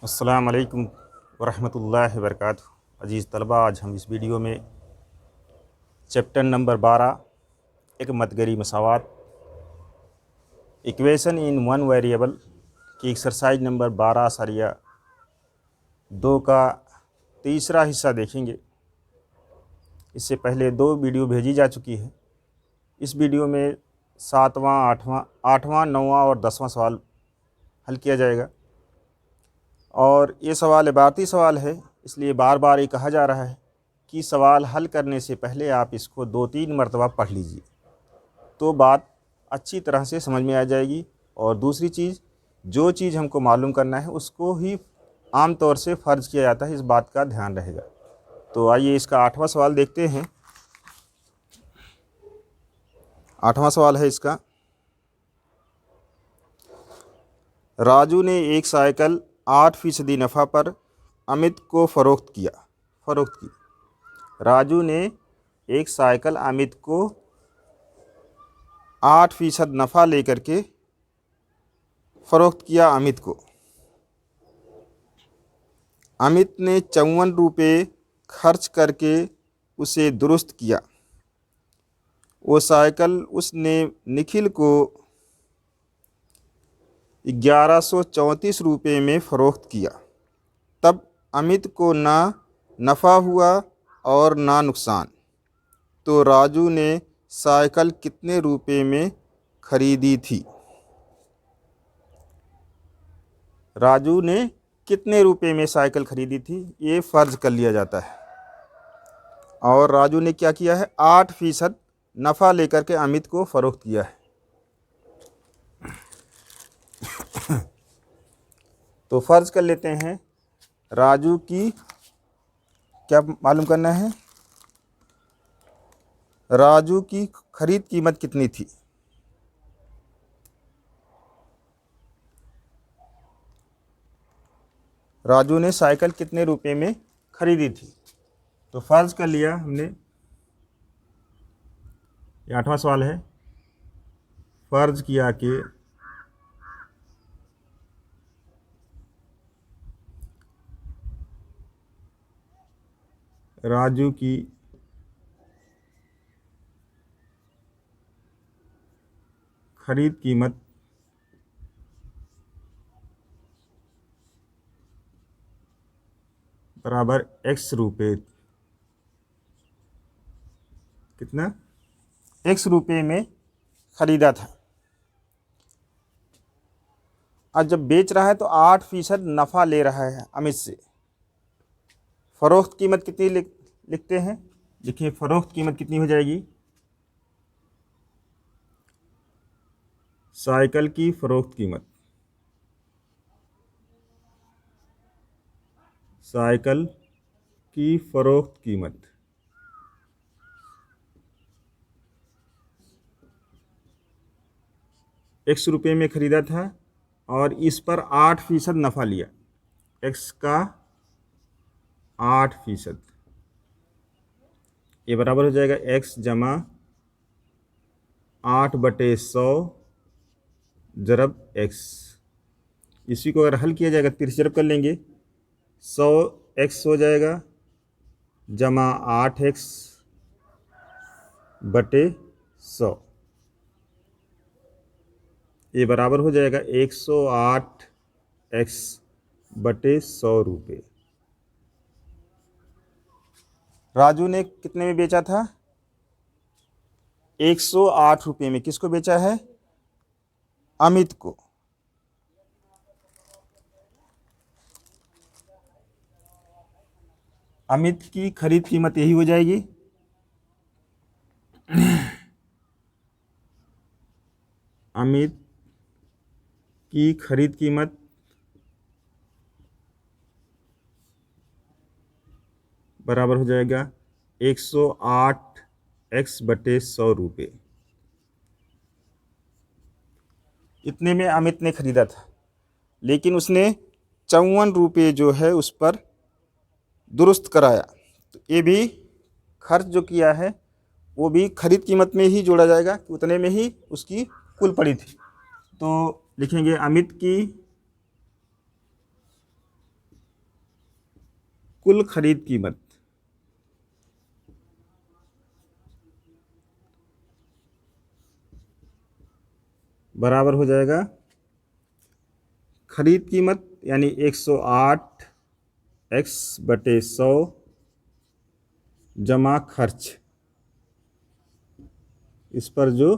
अस्सलाम वालेकुम वरहमतुल्लाहि वबरकातुहू। अज़ीज़ तलबा, आज हम इस वीडियो में चैप्टर नंबर 12 एक मदगरी मसावात इक्वेशन इन वन वेरिएबल की एक्सरसाइज नंबर 12 सरिया 2 का तीसरा हिस्सा देखेंगे। इससे पहले 2 वीडियो भेजी जा चुकी है। इस वीडियो में 7वां, 8वां, 9वां और 10वां सवाल हल किया जाएगा और ये सवाल इबारती सवाल है, इसलिए बार बार ये कहा जा रहा है कि सवाल हल करने से पहले आप इसको 2-3 मरतबा पढ़ लीजिए, तो बात अच्छी तरह से समझ में आ जाएगी। और दूसरी चीज़, जो चीज़ हमको मालूम करना है उसको ही आम तौर से फ़र्ज़ किया जाता है, इस बात का ध्यान रहेगा। तो आइए इसका 8वां सवाल देखते हैं। 8वां सवाल है इसका, राजू ने एक साइकिल 8% नफ़ा पर अमित को फ़रोख्त की। राजू ने एक साइकिल अमित को 8% नफ़ा लेकर के फ़रोख्त किया अमित को। अमित ने 54 रुपये खर्च करके उसे दुरुस्त किया। वो साइकिल उसने निखिल को 1134 रुपये में फ़रोख्त किया। तब अमित को ना नफ़ा हुआ और ना नुकसान, तो राजू ने साइकिल कितने रुपये में ख़रीदी थी? राजू ने कितने रुपये में साइकिल ख़रीदी थी, ये फ़र्ज़ कर लिया जाता है। और राजू ने क्या किया है, 8% नफ़ा लेकर के अमित को फ़रोख्त किया है। तो फ़र्ज़ कर लेते हैं, राजू की क्या मालूम करना है, राजू की ख़रीद कीमत कितनी थी? राजू ने साइकिल कितने रुपए में ख़रीदी थी? तो फ़र्ज़ कर लिया हमने, ये 8वां सवाल है। फ़र्ज़ किया कि राजू की ख़रीद कीमत बराबर x रुपये, कितना? x रुपये में ख़रीदा था। आज जब बेच रहा है तो 8% नफ़ा ले रहा है अमित से। फ़रोख्त कीमत कितनी लिखते हैं? देखिए, फ़रोख्त कीमत कितनी हो जाएगी, साइकिल की फ़रोख्त कीमत, साइकिल की फ़रोख्त कीमत x रुपये में ख़रीदा था और इस पर 8% नफ़ा लिया। x का 8%, ये बराबर हो जाएगा x जमा 8/100 ज़रब x। इसी को अगर हल किया जाएगा, तिरछा कर लेंगे, 100x हो जाएगा जमा 8x/100, ये बराबर हो जाएगा 108x/100 रुपये। राजू ने कितने में बेचा था? 108 रुपये में। किसको बेचा है? अमित को। अमित की खरीद कीमत यही हो जाएगी, अमित की खरीद कीमत बराबर हो जाएगा 108x/100 रुपये। इतने में अमित ने ख़रीदा था, लेकिन उसने 54 रुपये जो है उस पर दुरुस्त कराया। तो ये भी खर्च जो किया है वो भी खरीद कीमत में ही जोड़ा जाएगा, उतने में ही उसकी कुल पड़ी थी। तो लिखेंगे, अमित की कुल खरीद कीमत बराबर हो जाएगा खरीद कीमत यानी 108 x बटे 100 जमा खर्च, इस पर जो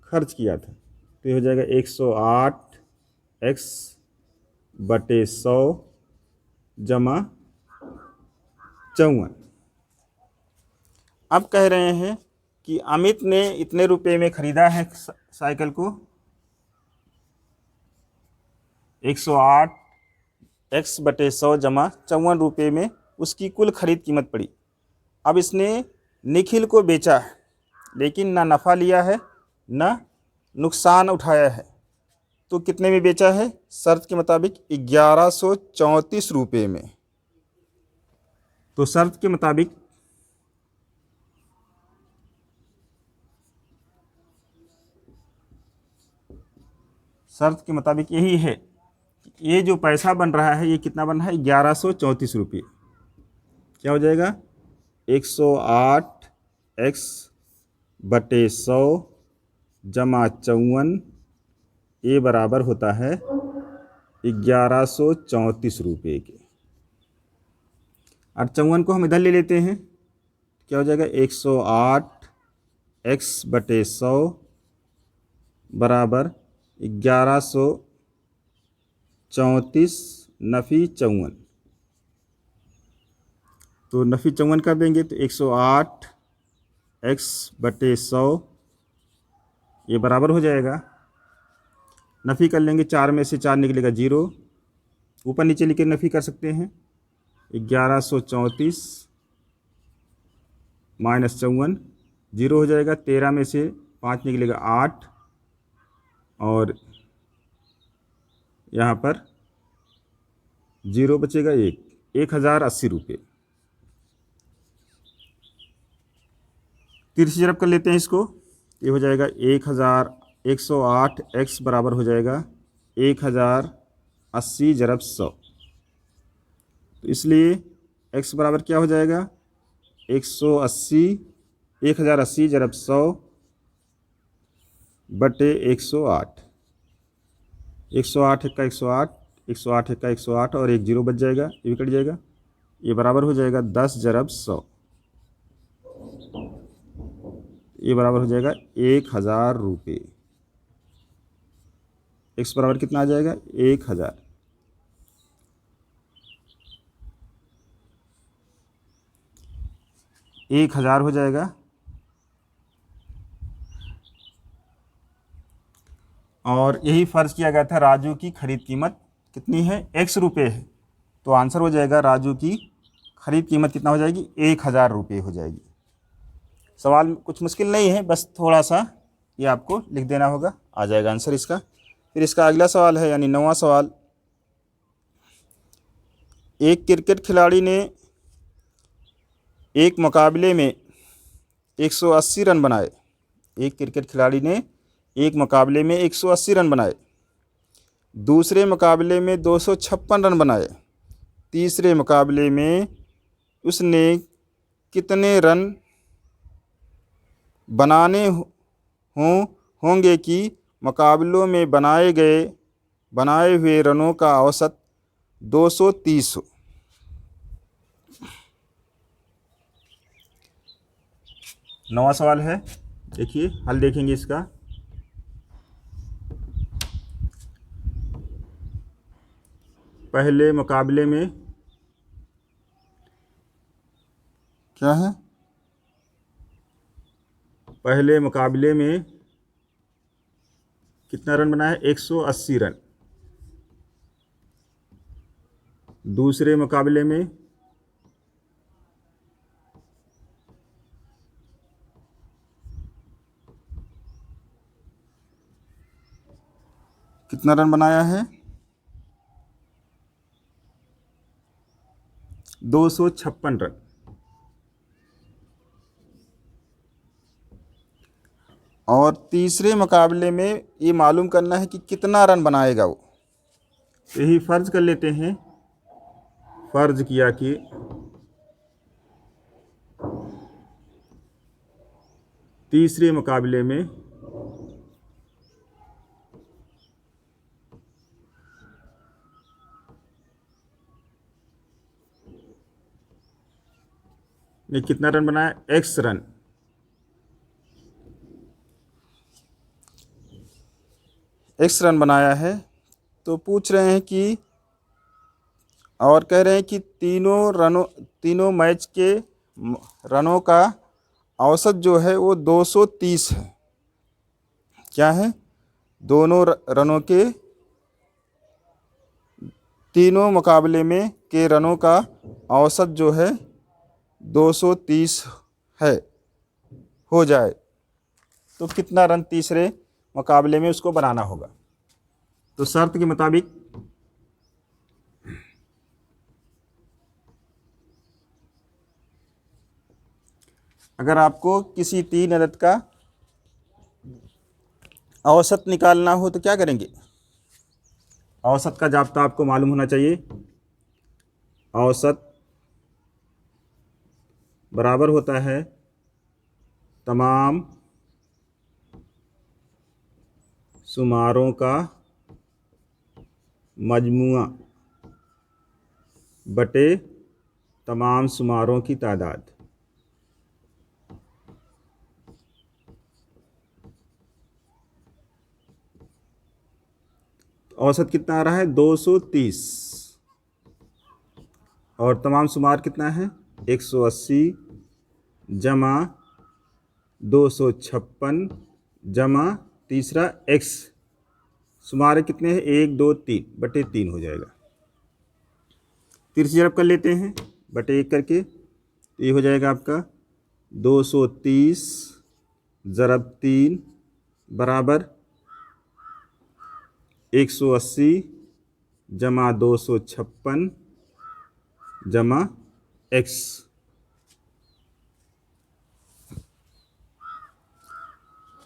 खर्च किया था, तो ये हो जाएगा 108 x बटे 100 जमा 54। अब कह रहे हैं कि अमित ने इतने रुपए में खरीदा है साइकिल को, 108 x बटे 100 जमा 54 रुपये में उसकी कुल खरीद कीमत पड़ी। अब इसने निखिल को बेचा है, लेकिन ना नफ़ा लिया है ना नुकसान उठाया है, तो कितने में बेचा है? शर्त के मुताबिक 1134 रुपये में। तो शर्त के मुताबिक यही है, ये जो पैसा बन रहा है ये कितना बन रहा है? 1134 रुपये। क्या हो जाएगा? 108 x बटे 100 जमा 54, ये बराबर होता है 1134 रुपये के। और 54 को हम इधर ले लेते हैं, क्या हो जाएगा? 108 x बटे 100 बराबर 1134 नफ़ी 54। तो नफ़ी 54 कर देंगे तो 108 x बटे 100 ये बराबर हो जाएगा, नफ़ी कर लेंगे, 4 में से 4 निकलेगा 0, ऊपर नीचे लिख के नफ़ी कर सकते हैं। 1134 माइनस 54 0 हो जाएगा, 13 में से 5 निकलेगा 8, और यहाँ पर 0 बचेगा 1080 रुपये। तिरछी तरफ कर लेते हैं इसको, ये हो जाएगा 108 x बराबर हो जाएगा 1080 ज़रब 100। तो इसलिए x बराबर क्या हो जाएगा? 1080 ज़रब 100 बटे 108। 108 का 108, 108 का 108 और एक 0 बच जाएगा, ये भी कट जाएगा, ये बराबर हो जाएगा 10 ज़रब 100, ये बराबर हो जाएगा 1000 रुपये। x बराबर कितना आ जाएगा? 1000। एक हज़ार हो जाएगा, और यही फ़र्ज़ किया गया था। राजू की खरीद कीमत कितनी है? x रुपये है, तो आंसर हो जाएगा राजू की खरीद कीमत कितना हो जाएगी? 1000 रुपये हो जाएगी। सवाल कुछ मुश्किल नहीं है, बस थोड़ा सा ये आपको लिख देना होगा, आ जाएगा आंसर इसका। फिर इसका अगला सवाल है, यानी 9वां सवाल। एक क्रिकेट खिलाड़ी ने एक मुकाबले में 180 रन बनाए। एक क्रिकेट खिलाड़ी ने एक मुकाबले में 180 रन बनाए, दूसरे मुकाबले में 256 रन बनाए, तीसरे मुकाबले में उसने कितने रन बनाने होंगे कि मुकाबलों में बनाए हुए रनों का औसत 230 हो? नवा सवाल है, देखिए हल देखेंगे इसका। पहले मुकाबले में क्या है? पहले मुकाबले में कितना रन बनाया? 180 रन। दूसरे मुकाबले में कितना रन बनाया है? 256 रन। और तीसरे मुकाबले में ये मालूम करना है कि कितना रन बनाएगा वो। यही फ़र्ज़ कर लेते हैं, फ़र्ज़ किया कि तीसरे मुकाबले में ने कितना रन बनाया? x run. x रन बनाया है। तो पूछ रहे हैं कि, और कह रहे हैं कि तीनों मैच के रनों का औसत जो है वो 230 है। क्या है? दोनों रनों के, तीनों मुकाबले में के रनों का औसत जो है 230 है, हो जाए तो कितना रन तीसरे मुकाबले में उसको बनाना होगा। तो शर्त के मुताबिक अगर आपको किसी 3 अदद का औसत निकालना हो तो क्या करेंगे? औसत का जाब्ता आपको मालूम होना चाहिए। औसत बराबर होता है तमाम शुमारों का मजमुआ बटे तमाम शुमारों की तादाद। औसत कितना आ रहा है? 230। और तमाम शुमार कितना है? 180 जमा 256 जमा तीसरा x। शुमार कितने हैं? 1 2 3 बटे 3 हो जाएगा। तिरछी जरब कर लेते हैं बटे 1 करके, तो ये हो जाएगा आपका 230 ज़रब 3 बराबर 180 जमा 256 जमा x।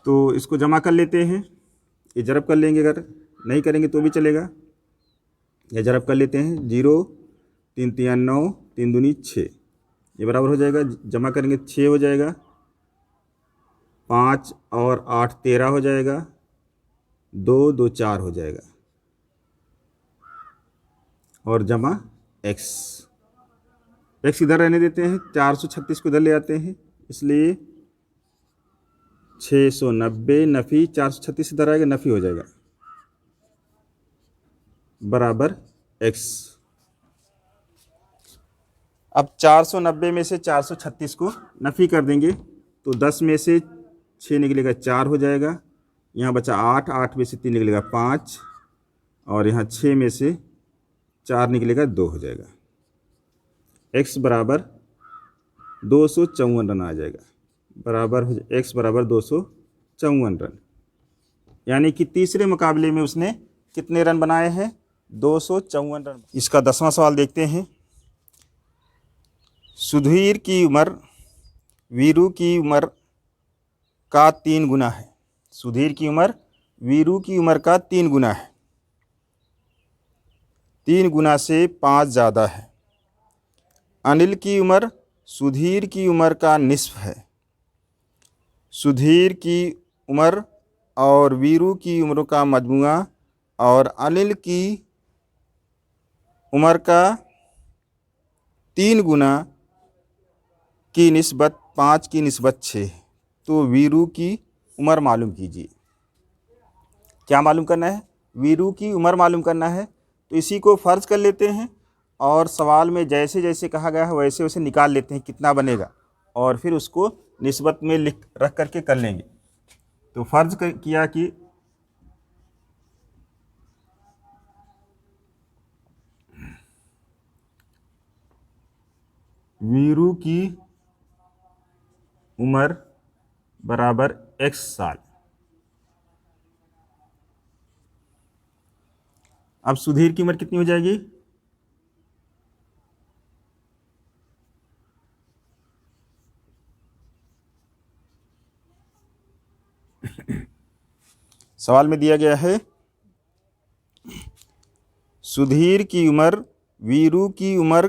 तो इसको जमा कर लेते हैं, ये जरब कर लेंगे, अगर नहीं करेंगे तो भी चलेगा। ये जरब कर लेते हैं, 0 3 3 9 3 दूनी 6, ये बराबर हो जाएगा। जमा करेंगे 6 हो जाएगा, 5 और 8 13 हो जाएगा, 2 2 4 हो जाएगा, और जमा x। x इधर रहने देते हैं, 436 को इधर ले आते हैं, इसलिए 690 नफ़ी 436 इधर आएगा, नफ़ी हो जाएगा, बराबर x। अब 490 में से 436 को नफ़ी कर देंगे तो 10 में से 6 निकलेगा 4 हो जाएगा, यहाँ बचा 8, 8 में से 3 निकलेगा 5, और यहाँ 6 में से 4 निकलेगा 2 हो जाएगा। x बराबर 254 रन आ जाएगा, बराबर x बराबर 254 रन। यानी कि तीसरे मुकाबले में उसने कितने रन बनाए हैं? 254 रन। इसका 10वां सवाल देखते हैं। सुधीर की उम्र वीरू की उम्र का 3 गुना है। सुधीर की उम्र वीरू की उम्र का 3 गुना है, 3 गुना से 5 ज़्यादा है। अनिल की उम्र सुधीर की उम्र का निस्फ है। सुधीर की उम्र और वीरू की उम्र का मजमुआ और अनिल की उम्र का 3 गुना की निस्बत 5 की निस्बत 6। तो वीरू की उम्र मालूम कीजिए। क्या मालूम करना है? वीरू की उम्र मालूम करना है। तो इसी को फ़र्ज़ कर लेते हैं और सवाल में जैसे जैसे कहा गया है वैसे वैसे निकाल लेते हैं कितना बनेगा, और फिर उसको निस्बत में लिख रख करके कर लेंगे। तो फ़र्ज़ किया कि वीरू की उम्र बराबर x साल। अब सुधीर की उम्र कितनी हो जाएगी? सवाल में दिया गया है सुधीर की उम्र वीरू की उम्र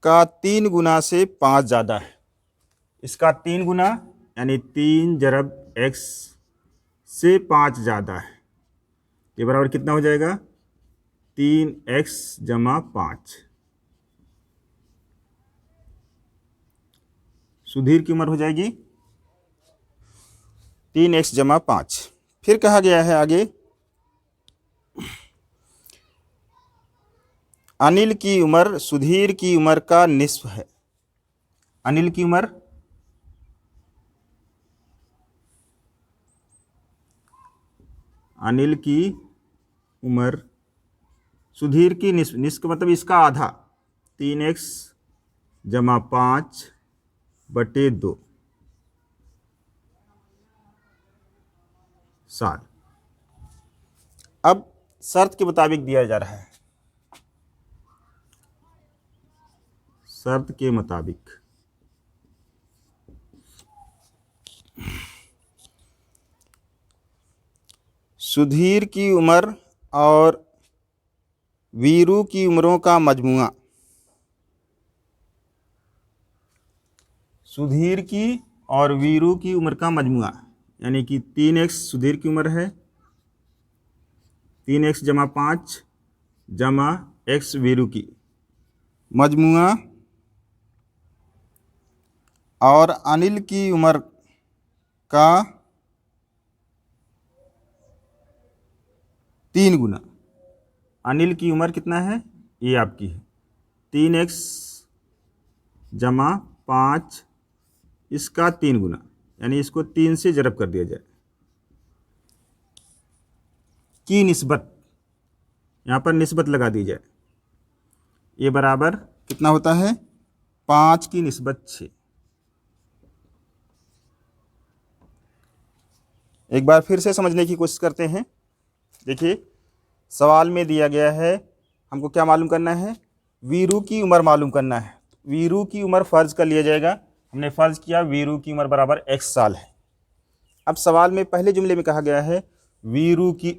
का 3 गुना से 5 ज़्यादा है। इसका 3 गुना यानी 3 जरब x से 5 ज़्यादा है, ये बराबर कितना हो जाएगा 3x जमा 5। सुधीर की उम्र हो जाएगी 3x जमा 5। फिर कहा गया है आगे, अनिल की उम्र सुधीर की उम्र का निस्फ है। अनिल की उम्र सुधीर की निस्फ मतलब इसका आधा, 3x जमा 5 बटे 2 साल। अब शर्त के मुताबिक दिया जा रहा है, शर्त के मुताबिक सुधीर की उम्र और वीरू की उम्रों का मजमुआ, सुधीर की और वीरू की उम्र का मजमुआ, यानी कि 3x सुधीर की उम्र है, 3x जमा 5 जमा x वीरू की मजमुआ, और अनिल की उम्र का 3 गुना। अनिल की उम्र कितना है, ये आपकी है 3x जमा 5 इसका 3 गुना, यानी इसको 3 से ज़रब कर दिया जाए की निस्बत, यहाँ पर निस्बत लगा दी जाए, ये बराबर कितना होता है 5 की निस्बत 6। एक बार फिर से समझने की कोशिश करते हैं। देखिए सवाल में दिया गया है, हमको क्या मालूम करना है, वीरू की उम्र मालूम करना है। वीरू की उम्र फ़र्ज़ कर लिया जाएगा, हमने फ़र्ज़ किया वीरू की उम्र बराबर x साल है। अब सवाल में पहले जुमले में कहा गया है वीरू की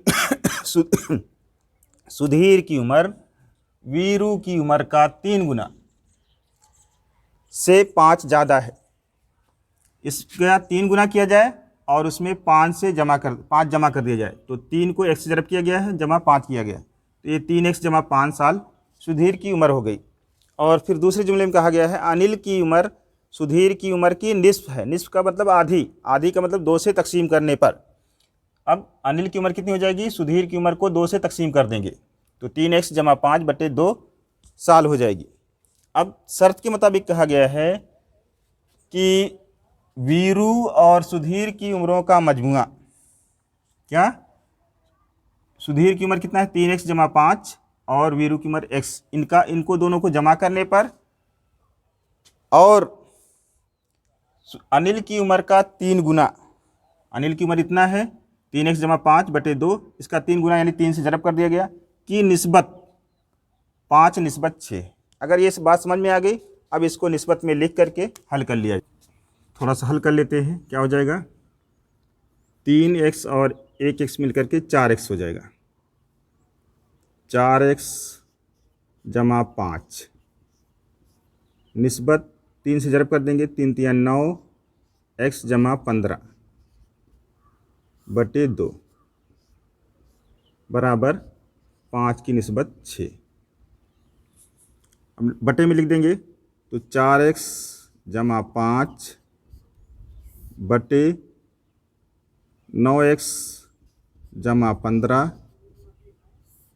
सुधीर की उम्र वीरू की उम्र का 3 गुना से 5 ज़्यादा है, इसका 3 गुना किया जाए और उसमें 5 जमा कर दिया जाए, तो 3 को x से ज़रब किया गया है जमा 5 किया गया, तो ये 3x जमा 5 साल सुधीर की उम्र हो गई। और फिर दूसरे जुमले में कहा गया है अनिल की उम्र सुधीर की उम्र की निस्फ है। निस्फ का मतलब आधी, आधी का मतलब 2 से तकसीम करने पर। अब अनिल की उम्र कितनी हो जाएगी, सुधीर की उम्र को 2 से तकसीम कर देंगे तो 3x जमा 5 बटे 2 साल हो जाएगी। अब शर्त के मुताबिक कहा गया है कि वीरू और सुधीर की उम्रों का मजमुआ, क्या सुधीर की उम्र कितना है 3x जमा 5 और वीरू की उम्र x, इनको दोनों को जमा करने पर और अनिल की उम्र का 3 गुना, अनिल की उम्र इतना है 3x जमा 5 बटे 2 इसका 3 गुना यानी 3 से ज़रब कर दिया गया की निस्बत 5 निस्बत 6। अगर ये बात समझ में आ गई, अब इसको निस्बत में लिख करके हल कर लिया। थोड़ा सा हल कर लेते हैं, क्या हो जाएगा 3x और 1x मिलकर के 4x हो जाएगा, 4x जमा 5 निस्बत 3 से ज़रब कर देंगे, 3 तिया 9 x जमा 15 बटे 2 बराबर 5 की निस्बत 6। अब बटे में लिख देंगे तो 4x जमा 5 बटे 9x जमा 15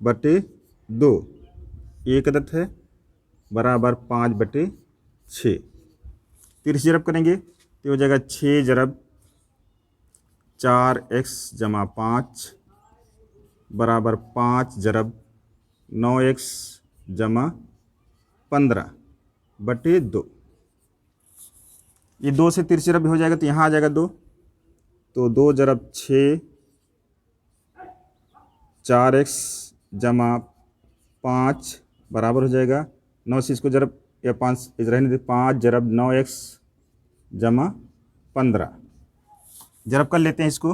बटे 2, एक अदद है बराबर 5 बटे 6। 30 ज़रब करेंगे तो हो जाएगा 6 ज़रब 4x जमा 5 बराबर 5 ज़रब 9x जमा 15 बटे 2। ये 2 से 30 ज़रब हो जाएगा तो यहाँ आ जाएगा 2, तो 2 ज़रब 6 4x जमा 5 बराबर हो जाएगा 9 से इसको ज़रब या 5 रहने दे, 5 ज़रब 9x जमा 15 ज़रब कर लेते हैं इसको,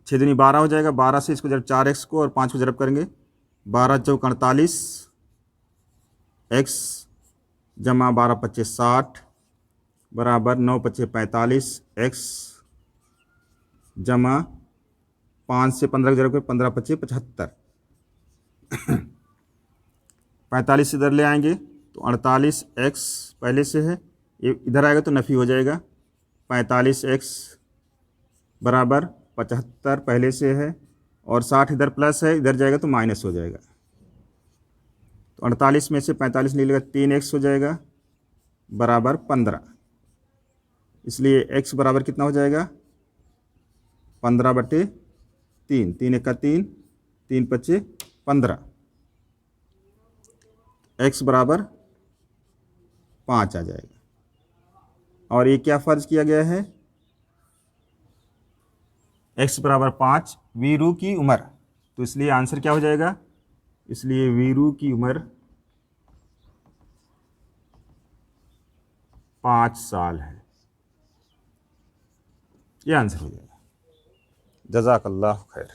6 दूनी 12 हो जाएगा, 12 से इसको जब 4x को और 5 को ज़रब करेंगे 12 चौक 48 x जमा 12 25 60 बराबर 9 पच्चे 45 x जमा 5 से 15 जरूर 15 पच्चे 75। 45 इधर ले आएंगे तो 48x पहले से है, ये इधर आएगा तो नफ़ी हो जाएगा। 45x बराबर 75 पहले से है, और 60 इधर प्लस है, इधर जाएगा तो माइनस हो जाएगा। तो 48 में से 45 निकलेगा 3x हो जाएगा बराबर 15। इसलिए x बराबर कितना हो जाएगा 15/3, 3 एक का 3, 3 पच्चे 15, x बराबर 5 आ जाएगा। और ये क्या फ़र्ज किया गया है, x बराबर 5 वीरू की उम्र, तो इसलिए आंसर क्या हो जाएगा, इसलिए वीरू की उम्र 5 साल है। ये आंसर हो जाएगा। जज़ाकल्लाह खैर।